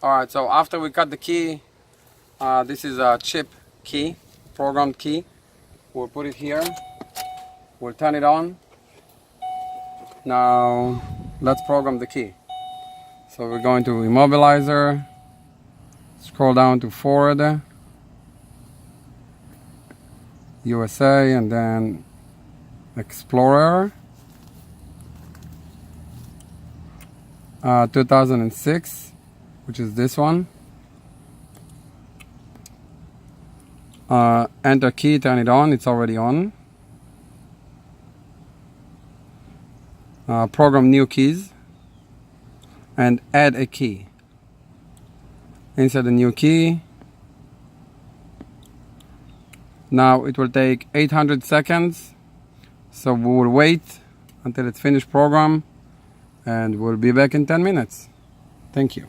Alright, so after we cut the key, this is a chip key, programmed key. We'll put it here. We'll turn it on. Now let's program the key. So we're going to immobilizer, scroll down to forward, USA, and then Explorer. 2006, which is this one. Enter key, turn it on, it's already on. Program new keys and add a key. Insert the new key. Now it will take 800 seconds, so we will wait until it's finished program, and we'll be back in 10 minutes. Thank you.